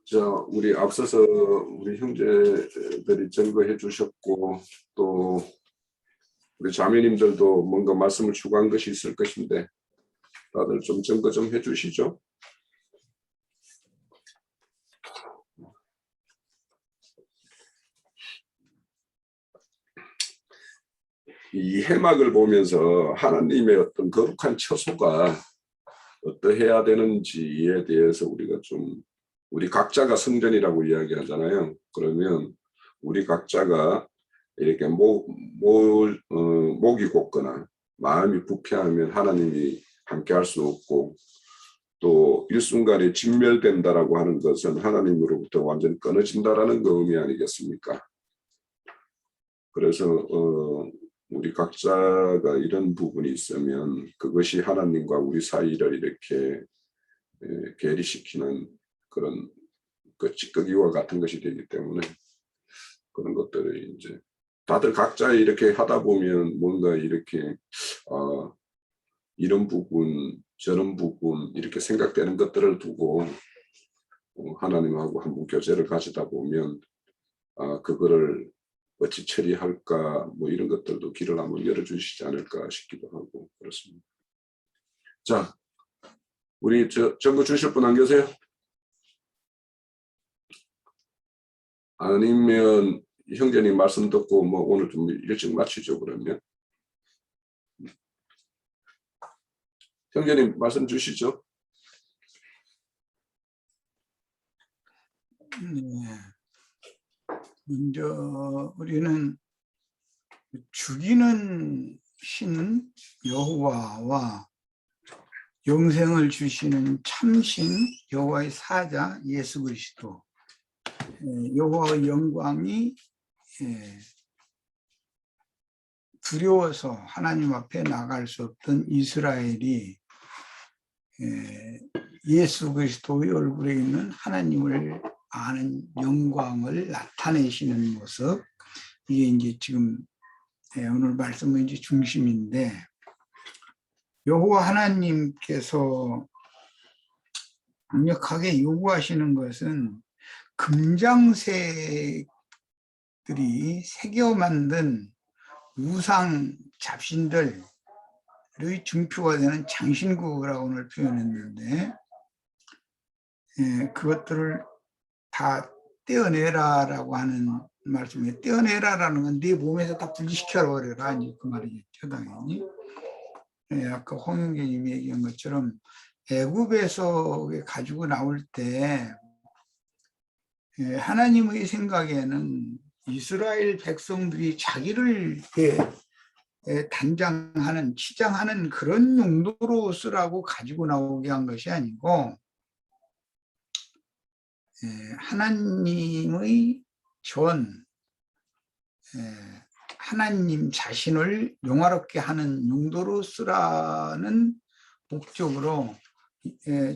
자, 우리 앞서서 우리 형제들이 증거해 주셨고 또 우리 자매님들도 뭔가 말씀을 추가한 것이 있을 것인데 다들 좀 증거 좀 해주시죠. 이 해막을 보면서 하나님의 어떤 거룩한 처소가 어떠해야 되는지에 대해서 우리가 좀 우리 각자가 성전이라고 이야기하잖아요. 그러면 우리 각자가 이렇게 목이 곧거나 마음이 부패하면 하나님이 함께 할 수 없고 또 일순간에 진멸된다라고 하는 것은 하나님으로부터 완전히 끊어진다라는 그 의미 아니겠습니까? 그래서 우리 각자가 이런 부분이 있으면 그것이 하나님과 우리 사이를 이렇게 괴리시키는 그런 그 찌꺼기와 같은 것이 되기 때문에 그런 것들을 이제 다들 각자 이렇게 하다 보면 뭔가 이렇게 이런 부분 저런 부분 이렇게 생각되는 것들을 두고 하나님하고 한번 교제를 가지다 보면 그거를 어찌 처리할까 뭐 이런 것들도 길을 한번 열어주시지 않을까 싶기도 하고 그렇습니다. 자, 우리 정보 주실 분 안 계세요? 아니면 형제님 말씀 듣고 뭐 오늘 좀 일찍 마치죠 그러면. 형제님 말씀 주시죠. 네. 먼저 우리는 죽이는 신 여호와와 영생을 주시는 참신 여호와의 사자 예수 그리스도, 여호와의 영광이 두려워서 하나님 앞에 나갈 수 없던 이스라엘이 예수 그리스도의 얼굴에 있는 하나님을 아는 영광을 나타내시는 모습, 이게 이제 지금 오늘 말씀의 이제 중심인데, 여호와 하나님께서 강력하게 요구하시는 것은 금장색들이 새겨 만든 우상 잡신들의 증표가 되는 장신구라고 오늘 표현했는데, 그것들을 다 떼어내라라고 하는 말씀에, 떼어내라라는 건 네 몸에서 다 분리시켜 버려라 이제 그 말이겠죠 당연히. 아까 홍영재님이 얘기한 것처럼 애굽에서 가지고 나올 때 하나님의 생각에는 이스라엘 백성들이 자기를 단장하는, 치장하는 그런 용도로 쓰라고 가지고 나오게 한 것이 아니고 하나님의 하나님 자신을 영화롭게 하는 용도로 쓰라는 목적으로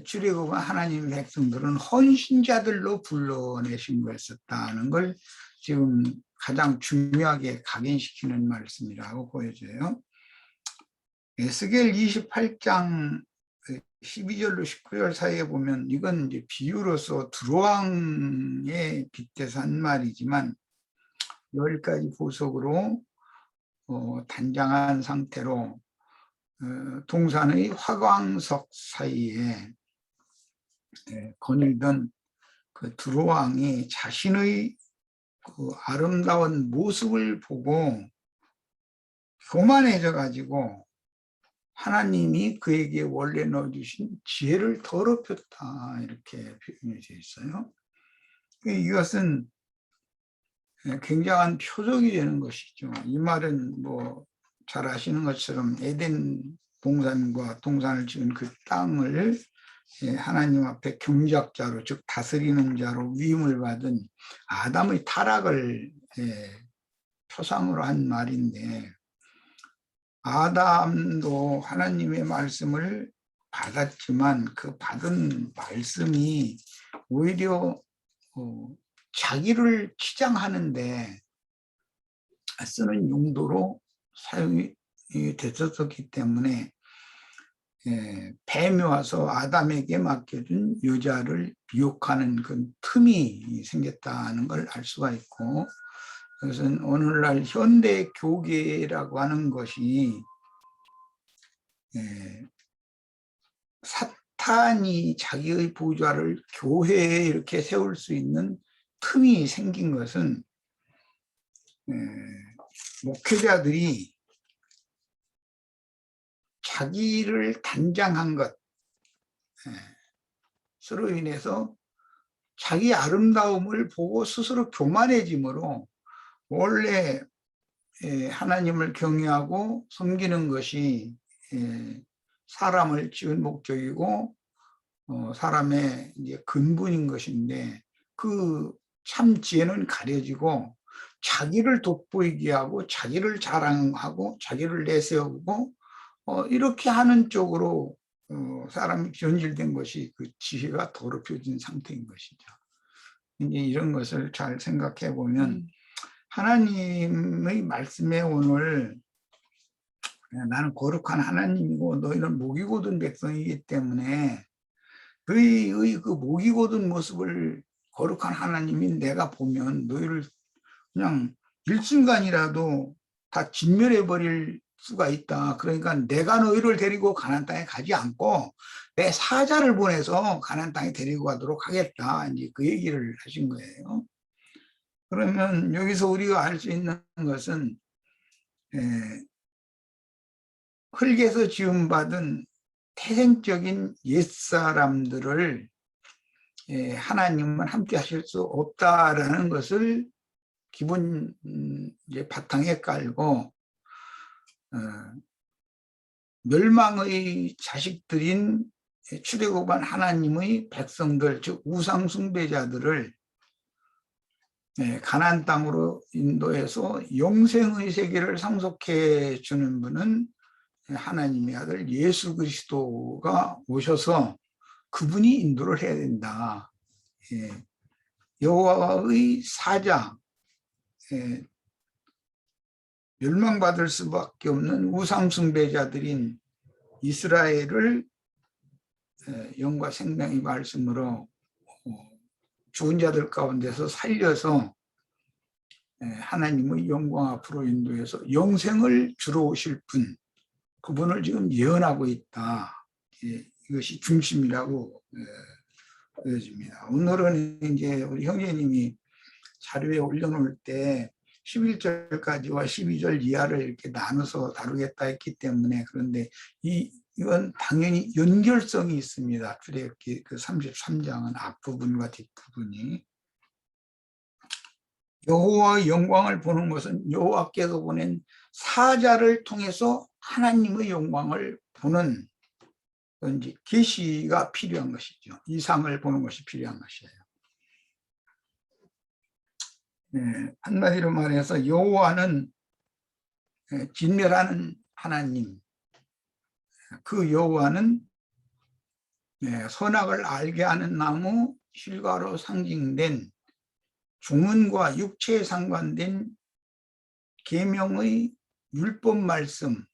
출애굽한 하나님 백성들은 헌신자들로 불러내신 거였었다는 걸 지금 가장 중요하게 각인시키는 말씀이라고 보여져요. 에스겔 28장 12절로 19절 사이에 보면 이건 이제 비유로서 두루왕에 빗대서 한 말이지만 10가지 보석으로 단장한 상태로 동산의 화광석 사이에 거닐던 그 두루왕이 자신의 그 아름다운 모습을 보고 교만해져 가지고 하나님이 그에게 원래 넣어주신 지혜를 더럽혔다 이렇게 표현이 되어 있어요. 이것은 굉장한 표적이 되는 것이죠. 이 말은 뭐 잘 아시는 것처럼 에덴 동산과 동산을 지은 그 땅을 하나님 앞에 경작자로, 즉 다스리는 자로 위임을 받은 아담의 타락을 표상으로 한 말인데, 아담도 하나님의 말씀을 받았지만 그 받은 말씀이 오히려 자기를 치장하는데 쓰는 용도로 사용이 됐었기 때문에 뱀이 와서 아담에게 맡겨준 여자를 유혹하는 그 틈이 생겼다는 걸 알 수가 있고, 그것은 오늘날 현대 교계라고 하는 것이 사탄이 자기의 보좌를 교회에 이렇게 세울 수 있는 틈이 생긴 것은 목회자들이 자기를 단장한 것으로 인해서 자기 아름다움을 보고 스스로 교만해짐으로 원래 하나님을 경외하고 섬기는 것이 사람을 지은 목적이고 사람의 이제 근본인 것인데, 그 참 지혜는 가려지고 자기를 돋보이게 하고 자기를 자랑하고 자기를 내세우고 이렇게 하는 쪽으로 사람이 변질된 것이 그 지혜가 더럽혀진 상태인 것이죠. 이제 이런 것을 잘 생각해 보면 하나님의 말씀에 오늘 나는 거룩한 하나님이고 너희는 목이 곧은 백성이기 때문에 너희의 그 목이 곧은 모습을 거룩한 하나님인 내가 보면 너희를 그냥 일순간이라도 다 진멸해 버릴 수가 있다. 그러니까 내가 너희를 데리고 가나안 땅에 가지 않고 내 사자를 보내서 가나안 땅에 데리고 가도록 하겠다. 이제 그 얘기를 하신 거예요. 그러면 여기서 우리가 알 수 있는 것은 흙에서 지음받은 태생적인 옛사람들을 하나님은 함께 하실 수 없다라는 것을 기본 이제 바탕에 깔고 멸망의 자식들인 출애굽한 하나님의 백성들, 즉 우상 숭배자들을 가나안 땅으로 인도해서 영생의 세계를 상속해 주는 분은 하나님의 아들 예수 그리스도가 오셔서 그분이 인도를 해야 된다. 여호와의 사자, 멸망받을 수밖에 없는 우상 숭배자들인 이스라엘을 영과 생명의 말씀으로 죽은 자들 가운데서 살려서 하나님의 영광 앞으로 인도해서 영생을 주러 오실 분, 그분을 지금 예언하고 있다. 이것이 중심이라고 보여집니다. 오늘은 이제 우리 형제님이 자료에 올려놓을 때 11절까지와 12절 이하를 이렇게 나눠서 다루겠다 했기 때문에, 그런데 이건 당연히 연결성이 있습니다. 출애굽기 그 33장은 앞부분과 뒷부분이. 여호와의 영광을 보는 것은 여호와께서 보낸 사자를 통해서 하나님의 영광을 보는 이제 계시가 필요한 것이죠. 이상을 보는 것이 필요한 것이에요. 한마디로 말해서 여호와는 진멸하는 하나님, 그 여호와는 선악을 알게 하는 나무 실과로 상징된 중언과 육체에 상관된 계명의 율법 말씀을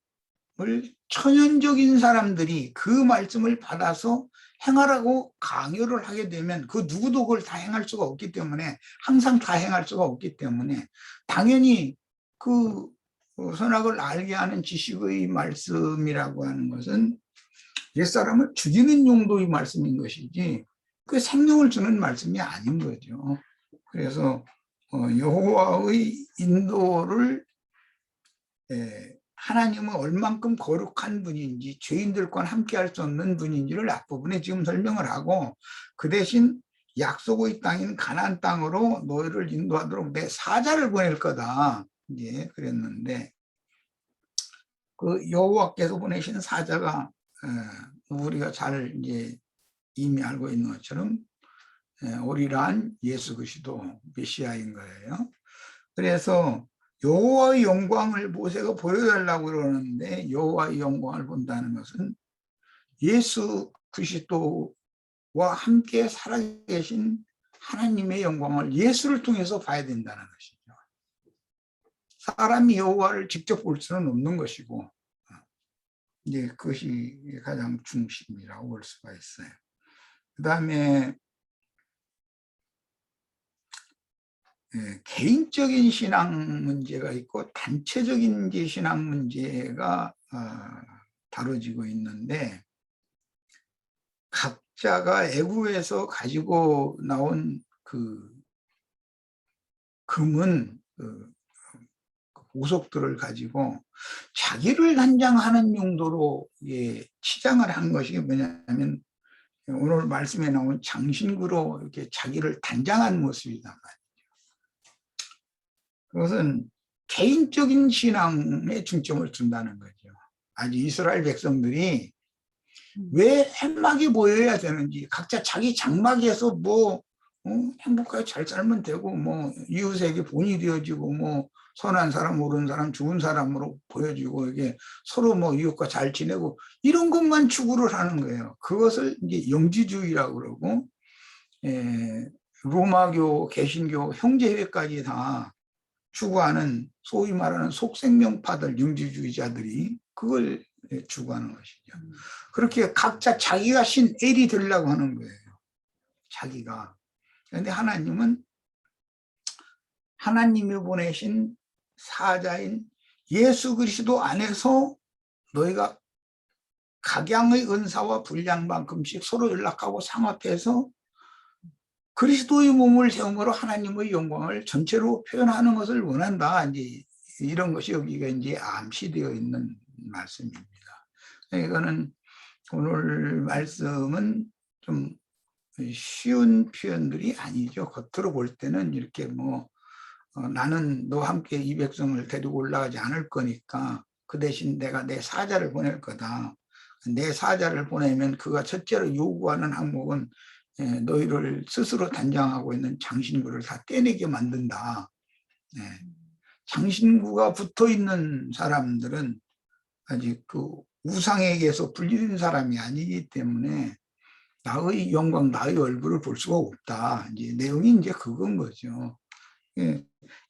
천연적인 사람들이 그 말씀을 받아서 행하라고 강요를 하게 되면 그 누구도 그걸 다 행할 수가 없기 때문에, 항상 다 행할 수가 없기 때문에 당연히 그 선악을 알게 하는 지식의 말씀이라고 하는 것은 옛사람을 죽이는 용도의 말씀인 것이지 그 생명을 주는 말씀이 아닌 거죠. 그래서 여호와의 인도를 하나님은 얼만큼 거룩한 분인지, 죄인들과 함께 할 수 없는 분인지를 앞부분에 지금 설명을 하고, 그 대신 약속의 땅인 가나안 땅으로 너희를 인도하도록 내 사자를 보낼 거다. 이제 그랬는데, 그 여호와께서 보내신 사자가 우리가 잘 이제 이미 알고 있는 것처럼 오리란 예수 그리스도 메시아인 거예요. 그래서 여호와의 영광을 모세가 보여달라고 그러는데, 여호와의 영광을 본다는 것은 예수 그리스도와 함께 살아계신 하나님의 영광을 예수를 통해서 봐야 된다는 것이죠. 사람이 여호와를 직접 볼 수는 없는 것이고, 이제 그것이 가장 중심이라고 볼 수가 있어요. 그다음에 개인적인 신앙 문제가 있고 단체적인 이제 신앙 문제가 다뤄지고 있는데, 각자가 애국에서 가지고 나온 그 금은 그 보석들을 가지고 자기를 단장하는 용도로 치장을 한 것이 뭐냐면, 오늘 말씀에 나온 장신구로 이렇게 자기를 단장한 모습이단 말이에요. 그것은 개인적인 신앙에 중점을 둔다는 거죠. 아주 이스라엘 백성들이 왜 행막이 보여야 되는지, 각자 자기 장막에서 뭐 행복하게 잘 살면 되고, 뭐 이웃에게 본이 되어지고, 뭐 선한 사람, 옳은 사람, 좋은 사람으로 보여지고, 이게 서로 뭐 이웃과 잘 지내고, 이런 것만 추구를 하는 거예요. 그것을 이제 영지주의라고 그러고, 로마교, 개신교, 형제회까지 다 추구하는 소위 말하는 속생명파들, 영지주의자들이 그걸 추구하는 것이죠. 그렇게 각자 자기가 신 엘이 되려고 하는 거예요. 자기가. 그런데 하나님은 하나님이 보내신 사자인 예수 그리스도 안에서 너희가 각양의 은사와 분량만큼씩 서로 연락하고 상합해서 그리스도의 몸을 세움으로 하나님의 영광을 전체로 표현하는 것을 원한다. 이제 이런 것이 여기가 이제 암시되어 있는 말씀입니다. 이거는 오늘 말씀은 좀 쉬운 표현들이 아니죠. 겉으로 볼 때는 이렇게 뭐 나는 너와 함께 이 백성을 데리고 올라가지 않을 거니까 그 대신 내가 내 사자를 보낼 거다. 내 사자를 보내면 그가 첫째로 요구하는 항목은 너희를 스스로 단장하고 있는 장신구를 다 떼내게 만든다. 장신구가 붙어 있는 사람들은 아직 그 우상에게서 분리된 사람이 아니기 때문에 나의 영광, 나의 얼굴을 볼 수가 없다. 이제 내용이 이제 그건 거죠.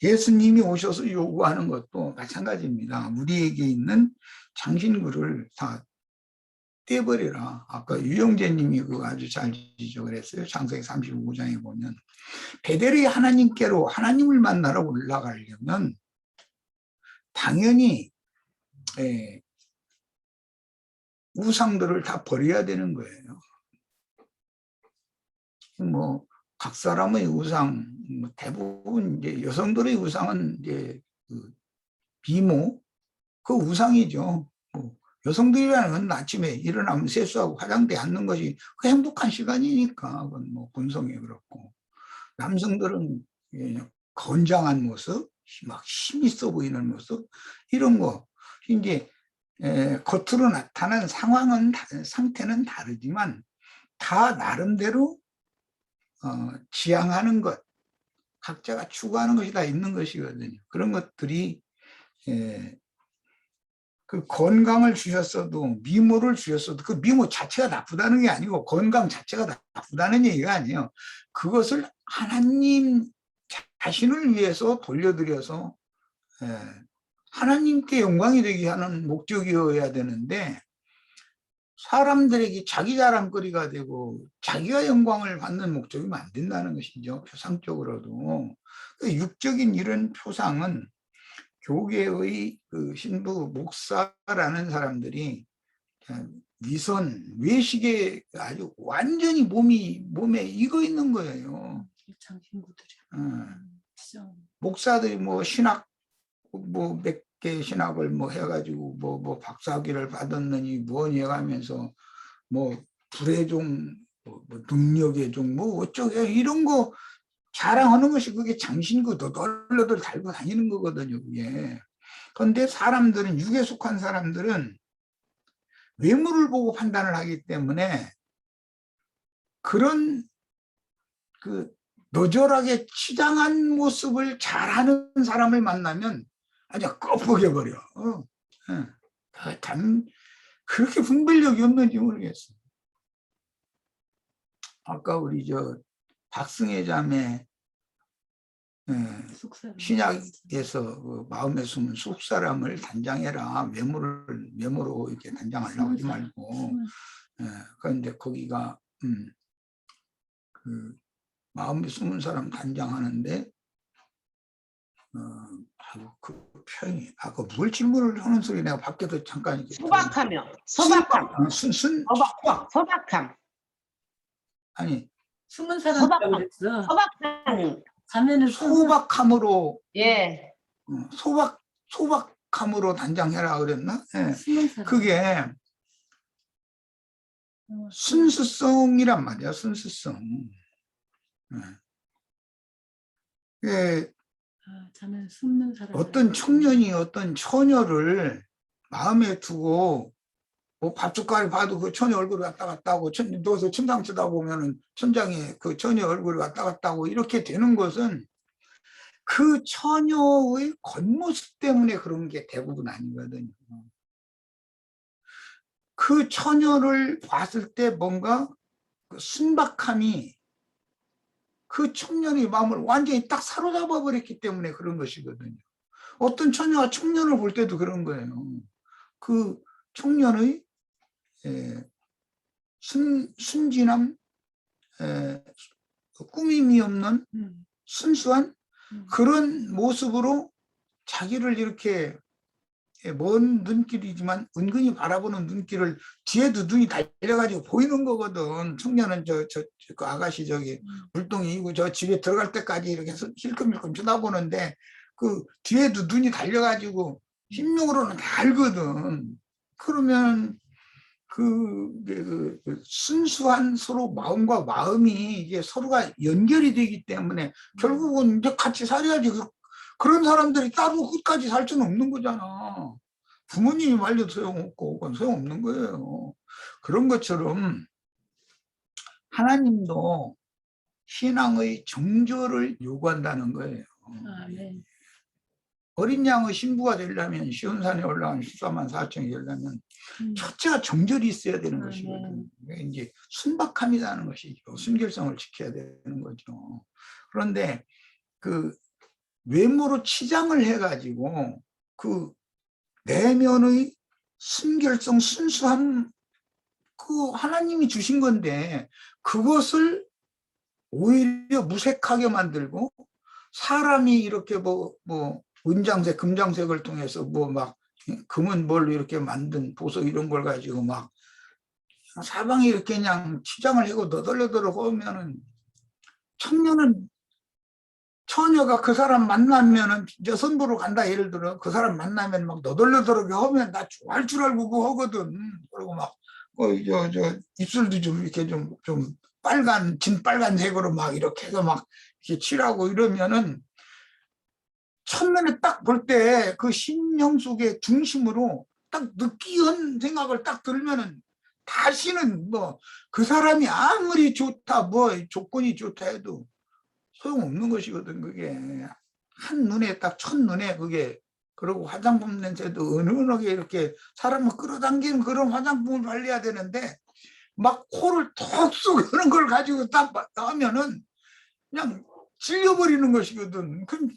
예수님이 오셔서 요구하는 것도 마찬가지입니다. 우리에게 있는 장신구를 다 떼버려라. 아까 유영재님이 그거 아주 잘 지적을 했어요. 창세기 35장에 보면 베델이 하나님께로, 하나님을 만나러 올라가려면 당연히 우상들을 다 버려야 되는 거예요. 뭐 각 사람의 우상, 대부분 이제 여성들의 우상은 이제 그 비모, 그 우상이죠. 뭐 여성들이라는 건 아침에 일어나면 세수하고 화장대 앉는 것이 그 행복한 시간이니까, 그건 뭐 본성이 그렇고, 남성들은 건장한 모습, 막 힘 있어 보이는 모습, 이런 거 이제 겉으로 나타난 상황은 상태는 다르지만 다 나름대로 지향하는 것, 각자가 추구하는 것이 다 있는 것이거든요. 그런 것들이 그 건강을 주셨어도, 미모를 주셨어도 그 미모 자체가 나쁘다는 게 아니고 건강 자체가 나쁘다는 얘기가 아니에요. 그것을 하나님 자신을 위해서 돌려드려서 하나님께 영광이 되게 하는 목적이어야 되는데, 사람들에게 자기 자랑거리가 되고 자기가 영광을 받는 목적이면 안 된다는 것이죠. 표상적으로도. 육적인 이런 표상은 교계의 그 신부, 목사라는 사람들이 위선, 외식에 아주 완전히 몸에 익어 있는 거예요. 장신구들이. 목사들이 뭐 신학, 뭐 몇 개 신학을 뭐 해가지고 뭐 박사학위를 받았느니 뭐니 해가면서 뭐 불의 종, 뭐 능력의 종, 뭐 어쩌게 이런 거 자랑하는 것이 그게 장신구 너덜너덜 달고 다니는 거거든요, 그게. 그런데 사람들은, 육에 속한 사람들은 외모를 보고 판단을 하기 때문에 그런 그 너절하게 치장한 모습을 잘하는 사람을 만나면 아주 껍어겨버려. 그렇게 분별력이 없는지 모르겠어. 아까 우리 박승혜 자매 숙사람. 신약에서 그 마음에 숨은 쑥사람을 단장해라. 메모로 이렇게 단장하려고 하지 말고. 그런데 거기가 그 마음에 숨은 사람 단장하는데 그 표현이 뭘 질문을 하는 소리 내가 밖에서 잠깐 이렇게 소박하며 소박함 소박함 아니 숨은 사람이라고 그랬어. 소박함 가면은 소박함으로 예 소박함으로 단장해라 그랬나? 예. 숨은 사람. 그게 순수성이란 말이야. 순수성. 예. 자면 숨는 사람. 어떤 청년이 어떤 처녀를 마음에 두고 뭐 밥숟가락 봐도 그 처녀 얼굴이 왔다 갔다 하고 누워서 천장 쳐다보면은 천장에 그 처녀 얼굴이 왔다 갔다 하고 이렇게 되는 것은 그 처녀의 겉모습 때문에 그런 게 대부분 아니거든요. 그 처녀를 봤을 때 뭔가 그 순박함이 그 청년의 마음을 완전히 딱 사로잡아 버렸기 때문에 그런 것이거든요. 어떤 처녀가 청년을 볼 때도 그런 거예요. 그 청년의 순진함, 꾸밈이 없는 순수한 그런 모습으로 자기를 이렇게 먼 눈길이지만 은근히 바라보는 눈길을 뒤에도 눈이 달려가지고 보이는 거거든. 청년은 그 아가씨 저기 물동이고 저 집에 들어갈 때까지 이렇게 힐끔힐끔 쳐다보는데 그 뒤에도 눈이 달려가지고 심령으로는 다 알거든. 그러면 그 순수한 서로 마음과 마음이 이게 서로가 연결이 되기 때문에 결국은 이제 같이 살아야지. 그런 사람들이 따로 끝까지 살 수는 없는 거잖아. 부모님이 말려도 소용없고 그건 소용없는 거예요. 그런 것처럼 하나님도 신앙의 정조를 요구한다는 거예요. 네. 어린 양의 신부가 되려면 시온산에 올라간 14만 4천이 되려면 첫째가 정절이 있어야 되는 것이거든요. 이제 순박함이라는 것이죠. 순결성을 지켜야 되는 거죠. 그런데 그 외모로 치장을 해가지고 그 내면의 순결성, 순수함 그 하나님이 주신 건데 그것을 오히려 무색하게 만들고 사람이 이렇게 뭐 은장색, 금장색을 통해서 뭐 막 금은 뭘로 이렇게 만든 보석 이런 걸 가지고 막 사방에 이렇게 그냥 치장을 하고 너덜너덜 하면은 청년은 처녀가 그 사람 만나면은 여선부로 간다 예를 들어 그 사람 만나면 막 너덜너덜하게 하면 나 좋아할 줄 알고 그거 하거든. 그리고 막 저 입술도 좀 이렇게 좀 진빨간색으로 막 이렇게 해서 막 이렇게 칠하고 이러면은 첫눈에 딱 볼 때 그 심령 속의 중심으로 딱 느끼한 생각을 딱 들면은 다시는 뭐 그 사람이 아무리 좋다 뭐 조건이 좋다 해도 소용없는 것이거든. 그게 한눈에 딱 첫눈에 그게. 그리고 화장품 냄새도 은은하게 이렇게 사람을 끌어당기는 그런 화장품을 발려야 되는데 막 코를 톡 쏘는 걸 가지고 딱 하면은 그냥 질려버리는 것이거든. 그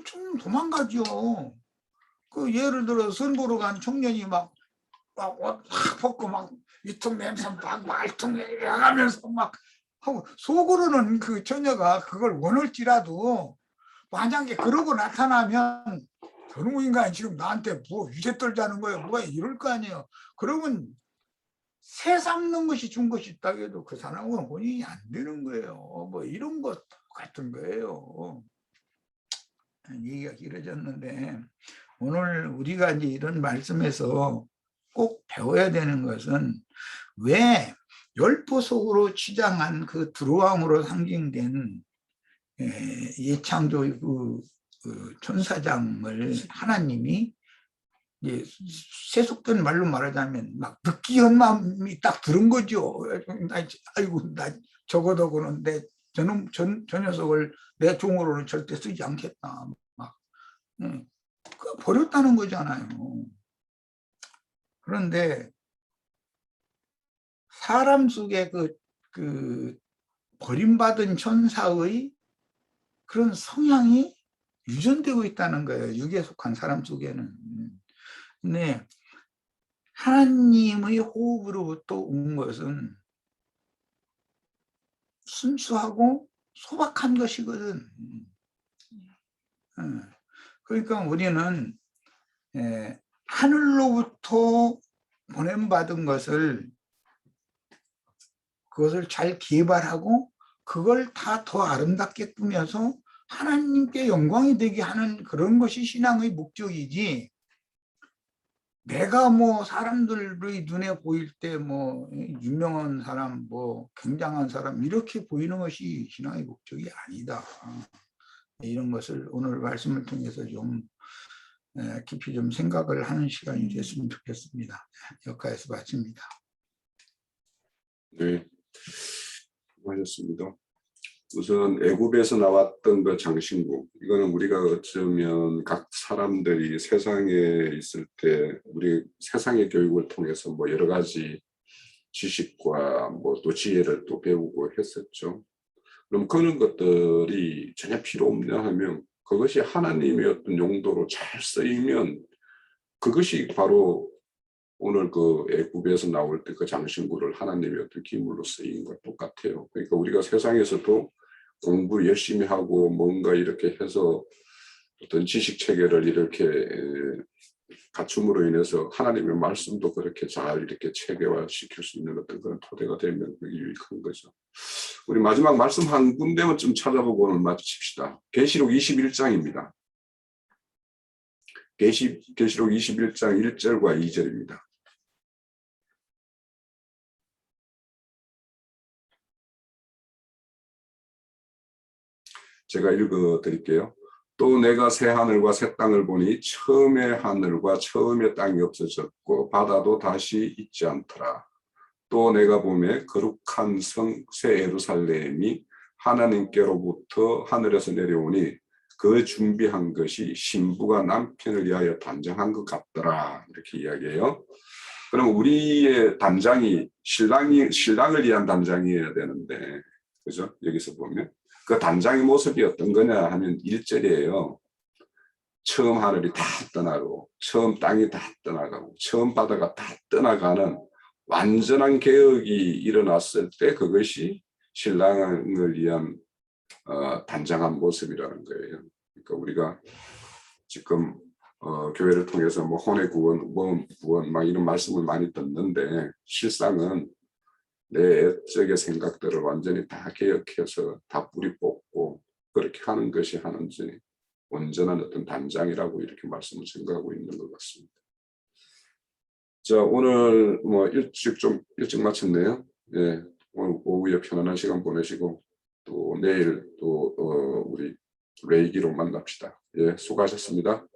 좀 도망가죠. 그 예를 들어 선보러 간 청년이 막 벗고 막 이통 냄새 막 말통 내려가면서 막 하고 속으로는 그 처녀가 그걸 원할지라도 만약에 그러고 나타나면 저놈 인간이 지금 나한테 뭐 유세 떨자는 거예요. 뭐야 이럴 거 아니에요. 그러면 세상 놈 것이 준 것이 있다고 해도 그 사람은 혼인이 안 되는 거예요. 뭐 이런 것 같은 거예요. 얘기가 길어졌는데 오늘 우리가 이제 이런 말씀에서 꼭 배워야 되는 것은 왜 열보석으로 치장한 그 두루왕으로 상징된 예창조 그 천사장을 하나님이 이제 세속된 말로 말하자면 막 느끼한 마음이 딱 들은 거죠. 아이고 나 적어도고는 내 저 녀석을 내 종으로는 절대 쓰지 않겠다. 막 버렸다는 거잖아요. 그런데 사람 속에 그 버림받은 천사의 그런 성향이 유전되고 있다는 거예요. 육에 속한 사람 속에는. 근데 하나님의 호흡으로부터 온 것은 순수하고 소박한 것이거든. 그러니까 우리는 하늘로부터 보냄받은 것을 그것을 잘 개발하고 그걸 다 더 아름답게 꾸며서 하나님께 영광이 되게 하는 그런 것이 신앙의 목적이지, 내가 뭐 사람들의 눈에 보일 때 뭐 유명한 사람, 뭐 굉장한 사람 이렇게 보이는 것이 신앙의 목적이 아니다. 이런 것을 오늘 말씀을 통해서 좀 깊이 좀 생각을 하는 시간이 됐으면 좋겠습니다. 여기까지서 마칩니다. 네, 수고하셨습니다. 우선 애굽에서 나왔던 그 장신구, 이거는 우리가 어쩌면 각 사람들이 세상에 있을 때 우리 세상의 교육을 통해서 뭐 여러 가지 지식과 뭐 또 지혜를 또 배우고 했었죠. 그럼 그런 것들이 전혀 필요 없냐 하면, 그것이 하나님의 어떤 용도로 잘 쓰이면 그것이 바로 오늘 그 애굽에서 나올 때 그 장신구를 하나님의 어떤 기물로 쓰인 것 똑같아요. 그러니까 우리가 세상에서도 공부 열심히 하고 뭔가 이렇게 해서 어떤 지식 체계를 이렇게 갖춤으로 인해서 하나님의 말씀도 그렇게 잘 이렇게 체계화 시킬 수 있는 어떤 그런 토대가 되면 그게 유익한 거죠. 우리 마지막 말씀 한 군데만 좀 찾아보고 오늘 마칩시다. 계시록 21장입니다. 계시록 21장 1절과 2절입니다. 제가 읽어 드릴게요. 또 내가 새 하늘과 새 땅을 보니 처음의 하늘과 처음의 땅이 없어졌고 바다도 다시 있지 않더라. 또 내가 보매 거룩한 성 새 예루살렘이 하나님께로부터 하늘에서 내려오니 그 준비한 것이 신부가 남편을 위하여 단장한 것 같더라. 이렇게 이야기해요. 그럼 우리의 단장이 신랑을 위한 단장이어야 되는데, 그죠? 여기서 보면 그 단장의 모습이 어떤 거냐 하면 1절이에요. 처음 하늘이 다 떠나고 처음 땅이 다 떠나가고 처음 바다가 다 떠나가는 완전한 개혁이 일어났을 때 그것이 신랑을 위한 단장한 모습이라는 거예요. 그러니까 우리가 지금 교회를 통해서 뭐 혼의 구원 막 이런 말씀을 많이 듣는데, 실상은 내 애적의 생각들을 완전히 다 개혁해서 다 뿌리 뽑고 그렇게 하는 것이 하는지 온전한 어떤 단장이라고 이렇게 말씀을 생각하고 있는 것 같습니다. 자, 오늘 뭐 좀 일찍 마쳤네요. 예, 오늘 오후에 편안한 시간 보내시고 또 내일 또 우리 레이기로 만납시다. 예, 수고하셨습니다.